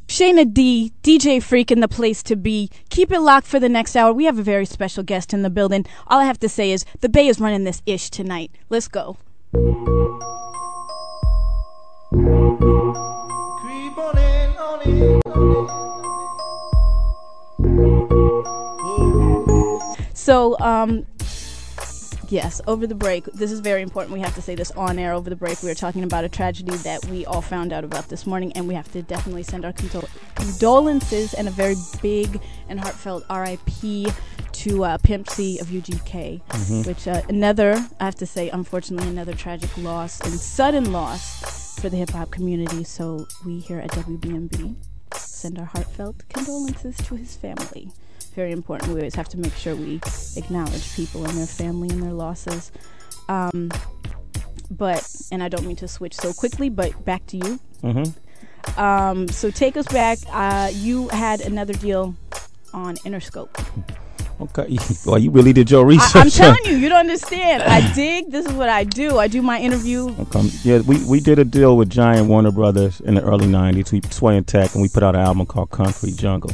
SHAYNA D, DJ Freak in the place to be. Keep it locked for the next hour. We have a very special guest in the building. All I have to say is the Bay is running this ish tonight. Let's go. Creep on in, on in, on in. So, yes, over the break, this is very important. We have to say this on air. Over the break, we were talking about a tragedy that we all found out about this morning, and we have to definitely send our condolences and a very big and heartfelt RIP to Pimp C of UGK, which another, I have to say, unfortunately, another tragic loss and sudden loss for the hip-hop community. So we here at WBMB send our heartfelt condolences to his family. Very important. We always have to make sure we acknowledge people and their family and their losses. But, and I don't mean to switch so quickly, but back to you. So take us back. You had another deal on Interscope. Okay. Well, you really did your research. I'm telling you, you don't understand. I dig. This is what I do. I do my interview. Okay. Yeah, we did a deal with Giant Warner Brothers in the early 90s. We Sway and Tech, and we put out an album called Concrete Jungle.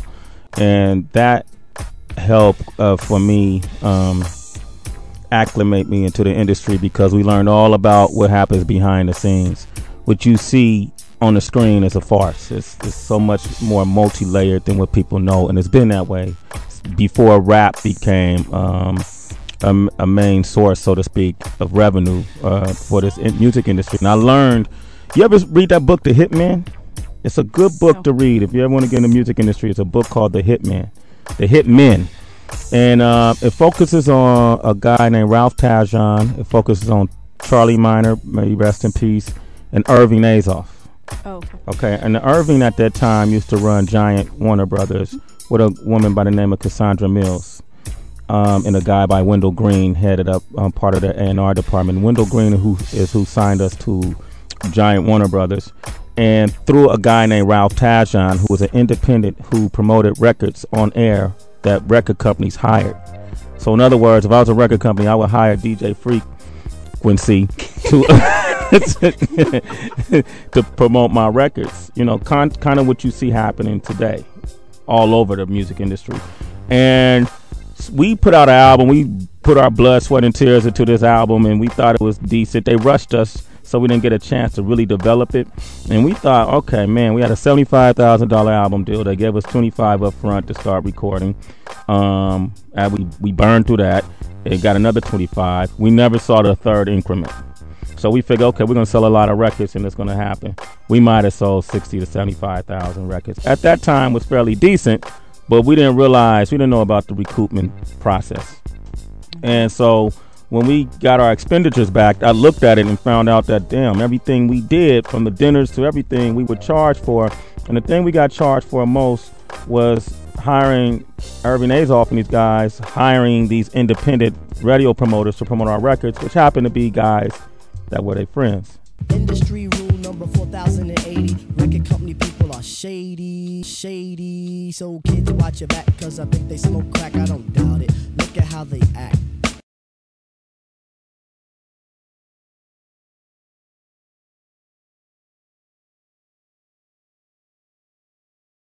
And that helped for me acclimate me into the industry, because we learned all about what happens behind the scenes. What you see on the screen is a farce. It's so much more multi-layered than what people know, and it's been that way before rap became a main source, so to speak, of revenue for this music industry. And I learned, you ever read that book, The Hitman? It's a good book to read if you ever want to get in the music industry. It's a book called The Hitman. The Hitmen. And it focuses on a guy named Ralph Tajon. It focuses on Charlie Minor, may he rest in peace, and Irving Azoff. Oh. Okay, and Irving at that time used to run Giant Warner Brothers with a woman by the name of Cassandra Mills, and a guy by Wendell Green headed up part of the A&R department. Wendell Green, who signed us to Giant Warner Brothers, and through a guy named Ralph Tajon, who was an independent who promoted records on air that record companies hired. So in other words, if I was a record company, I would hire DJ Frequency to promote my records. You know, kind of what you see happening today all over the music industry. And we put out an album. We put our blood, sweat, and tears into this album, and we thought it was decent. They rushed us, so we didn't get a chance to really develop it. And we thought, okay, man, we had a $75,000 album deal. They gave us $25,000 up front to start recording. And we burned through that. It got another $25,000. We never saw the third increment. So we figured, okay, we're going to sell a lot of records, and it's going to happen. We might have sold 60 to 75,000 records. At that time, was fairly decent, but we didn't know about the recoupment process. And so when we got our expenditures back, I looked at it and found out that, damn, everything we did, from the dinners to everything, we were charged for. And the thing we got charged for most was hiring Irving Azoff and these guys, hiring these independent radio promoters to promote our records, which happened to be guys that were their friends. Industry rule number 4080. Record company people are shady. So kids, watch your back, cause I think they smoke crack. I don't doubt it. Look at how they act.